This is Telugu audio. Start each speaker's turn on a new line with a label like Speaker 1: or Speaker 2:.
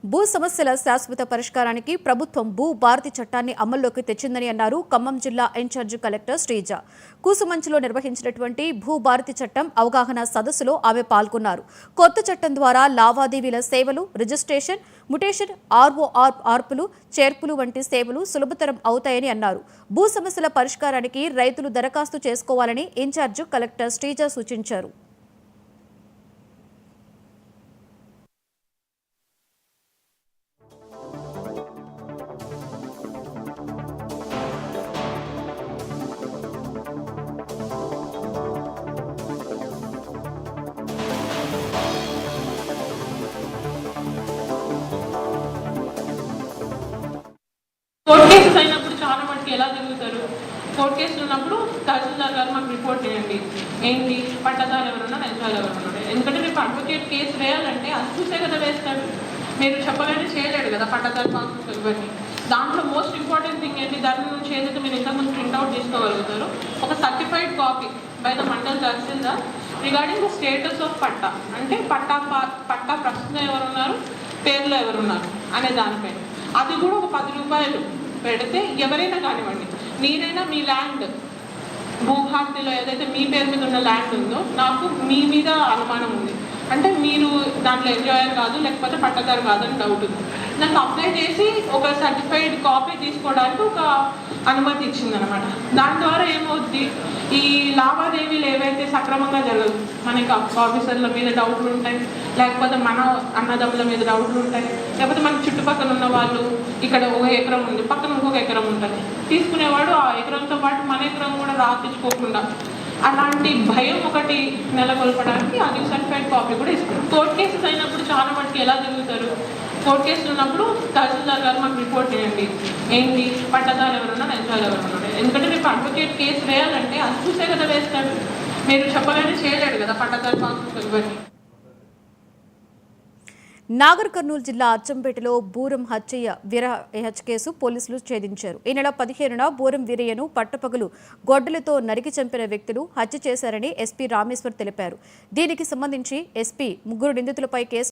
Speaker 1: భూ సమస్యల శాశ్వత పరిష్కారానికి ప్రభుత్వం భూ భారతి చట్టాన్ని అమల్లోకి తెచ్చిందని అన్నారు ఖమ్మం జిల్లా ఇన్ఛార్జి కలెక్టర్ శ్రీజ. కూసుమంచిలో నిర్వహించినటువంటి భూ భారతి చట్టం అవగాహన సదస్సులో ఆమె పాల్గొన్నారు. కొత్త చట్టం ద్వారా లావాదేవీల సేవలు, రిజిస్ట్రేషన్, మ్యుటేషన్, ఆర్ఓఆర్ మార్పులు, చేర్పులు వంటి సేవలు సులభతరం అవుతాయని అన్నారు. భూ సమస్యల పరిష్కారానికి రైతులు దరఖాస్తు చేసుకోవాలని ఇన్ఛార్జి కలెక్టర్ శ్రీజ సూచించారు.
Speaker 2: కోర్టు కేసెస్ అయినప్పుడు చాలా మటుకు ఎలా జరుగుతారు? కోర్టు కేసులు ఉన్నప్పుడు తహసీల్దార్ గారు మాకు రిపోర్ట్ చేయండి, ఏంటి పట్టదారు ఎవరున్నారు, ఎంజాయ్ ఎవరున్నారు. ఎందుకంటే రేపు అడ్వకేట్ కేసు వేయాలంటే అది చూసే కదా వేస్తాడు. మీరు చెప్పగానే చేయలేడు కదా పట్టదారు పాస్బుక్ ఇవన్నీ. దాంట్లో మోస్ట్ ఇంపార్టెంట్ థింగ్ ఏంటి, దాని నుంచి ఏదైతే మీరు ఇంతకుముందు ప్రింట్అవుట్ తీసుకోగలుగుతారు, ఒక certified copy by the mandal tahsildar regarding the status of patta, అంటే పట్టా ప్రస్తుతం ఎవరున్నారు, పేర్లో ఎవరున్నారు అనే దానిపైన. అది కూడా ఒక 10 రూపాయలు పెడితే ఎవరైనా కానివ్వండి, మీరైనా మీ ల్యాండ్ భూభారతిలో ఏదైతే మీ పేరు మీద ఉన్న ల్యాండ్ ఉందో నాకు మీ మీద అనుమానం ఉంది అంటే మీరు దాంట్లో ఎంజాయర్ కాదు లేకపోతే పట్టదారు కాదని డౌట్ ఉంది, నాకు అప్లై చేసి ఒక సర్టిఫైడ్ కాపీ తీసుకోవడానికి ఒక అనుమతి ఇచ్చిందనమాట. దాని ద్వారా ఏమవుద్ది, ఈ లావాదేవీలు ఏవైతే సక్రమంగా జరగదు, మనకి ఆఫీసర్ల మీద డౌట్లు ఉంటాయి, లేకపోతే మన అన్నదమ్ముల మీద డౌట్లు ఉంటాయి, లేకపోతే మన చుట్టుపక్కల ఉన్న వాళ్ళు ఇక్కడ ఒక ఎకరం ఉంది పక్కన ఇంకొక ఎకరం ఉంటుంది, తీసుకునేవాడు ఆ ఎకరంతో పాటు మన ఎకరం కూడా రాపించుకోకుండా అలాంటి భయం ఒకటి నెలకొల్పడానికి అది సర్టిఫైడ్ కాపీ కూడా ఇస్తారు. కోర్టు కేసెస్ అయినప్పుడు చాలా మటుకు ఎలా జరుగుతారు? కోర్టు కేసులు ఉన్నప్పుడు తహసీల్దార్ గారు మాకు రిపోర్ట్ చేయండి, ఏంటి పట్టదారు ఎవరున్నారు, ఎంజాయ్ ఎవరున్నారు. ఎందుకంటే రేపు అడ్వకేట్ కేసు వేయాలంటే అది చూసే కదా వేస్తాడు. మీరు చెప్పగానే చేయలేడు కదా పట్టదారు పాస్బుక్ ఇవన్నీ.
Speaker 1: నాగర్ కర్నూలు జిల్లా అచ్చంపేటలో బూరం హత్య కేసు పోలీసులు ఛేదించారు. ఈ నెల 15న బూరం వీరయ్యను పట్టపగలు గొడ్డలతో నరికి చంపిన వ్యక్తులు హత్య చేశారని ఎస్పీ రామేశ్వర్ తెలిపారు. దీనికి సంబంధించి ఎస్పీ 3 నిందితులపై కేసు